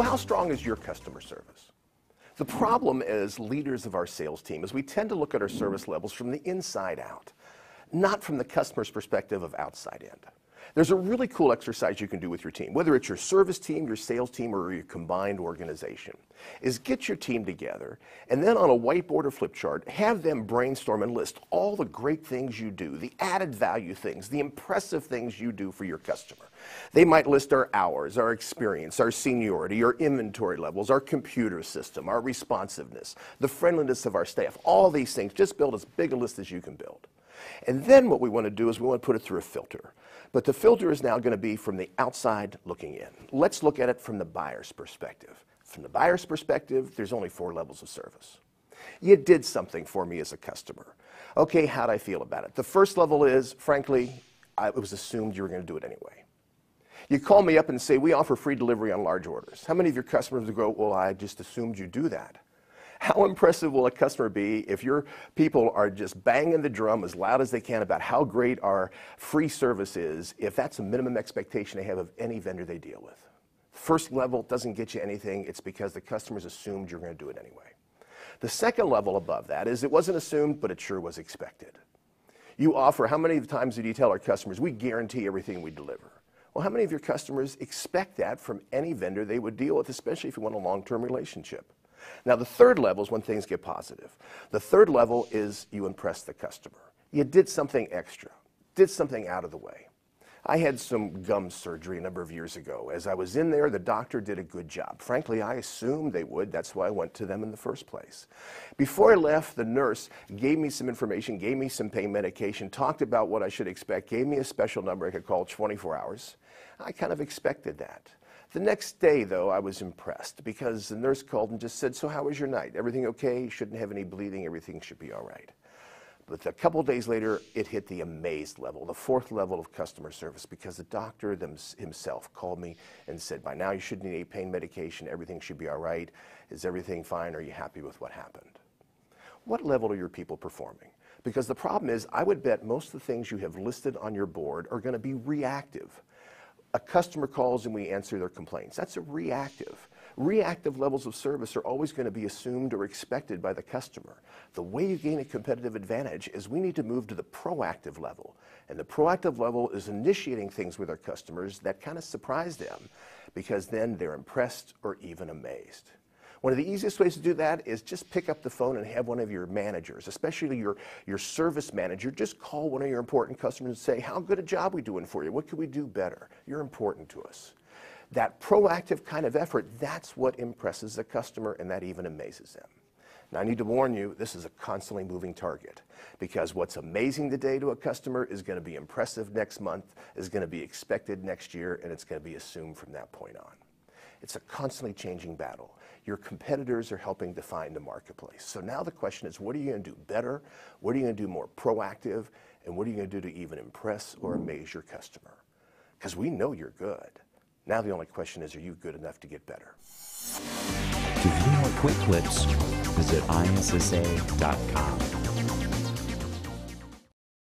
So how strong is your customer service? The problem as leaders of our sales team is we tend to look at our service levels from the inside out, not from the customer's perspective of outside in. There's a really cool exercise you can do with your team, whether it's your service team, your sales team, or your combined organization, is get your team together and then on a whiteboard or flip chart, have them brainstorm and list all the great things you do, the added value things, the impressive things you do for your customer. They might list our hours, our experience, our seniority, our inventory levels, our computer system, our responsiveness, the friendliness of our staff, all these things. Just build as big a list as you can build. And then what we want to do is we want to put it through a filter. But the filter is now going to be from the outside looking in. Let's look at it from the buyer's perspective. From the buyer's perspective, there's only 4 levels of service. You did something for me as a customer. Okay, how'd I feel about it? The first level is, frankly, it was assumed you were going to do it anyway. You call me up and say, we offer free delivery on large orders. How many of your customers would go, well, I just assumed you'd do that? How impressive will a customer be if your people are just banging the drum as loud as they can about how great our free service is, if that's a minimum expectation they have of any vendor they deal with? First level doesn't get you anything. It's because the customers assumed you're going to do it anyway. The second level above that is it wasn't assumed, but it sure was expected. You offer, how many times did you tell our customers, we guarantee everything we deliver? Well, how many of your customers expect that from any vendor they would deal with, especially if you want a long-term relationship? Now, the third level is when things get positive. The third level is you impress the customer. You did something extra, did something out of the way. I had some gum surgery a number of years ago. As I was in there, the doctor did a good job. Frankly, I assumed they would. That's why I went to them in the first place. Before I left, the nurse gave me some information, gave me some pain medication, talked about what I should expect, gave me a special number I could call 24 hours. I kind of expected that. The next day, though, I was impressed because the nurse called and just said, so how was your night? Everything okay? You shouldn't have any bleeding. Everything should be all right. But a couple days later, it hit the amazed level, the 4th level of customer service, because the doctor himself called me and said, by now you shouldn't need any pain medication. Everything should be all right. Is everything fine? Are you happy with what happened? What level are your people performing? Because the problem is, I would bet most of the things you have listed on your board are going to be reactive. A customer calls and we answer their complaints. That's a reactive. Reactive levels of service are always going to be assumed or expected by the customer. The way you gain a competitive advantage is we need to move to the proactive level. And the proactive level is initiating things with our customers that kind of surprise them because then they're impressed or even amazed. One of the easiest ways to do that is just pick up the phone and have one of your managers, especially your service manager, just call one of your important customers and say, how good a job are we doing for you? What can we do better? You're important to us. That proactive kind of effort, that's what impresses the customer, and that even amazes them. Now, I need to warn you, this is a constantly moving target, because what's amazing today to a customer is going to be impressive next month, is going to be expected next year, and it's going to be assumed from that point on. It's a constantly changing battle. Your competitors are helping define the marketplace. So now the question is, what are you going to do better? What are you going to do more proactive? And what are you going to do to even impress or amaze your customer? Because we know you're good. Now the only question is, are you good enough to get better? To view more quick clips, visit ISSA.com.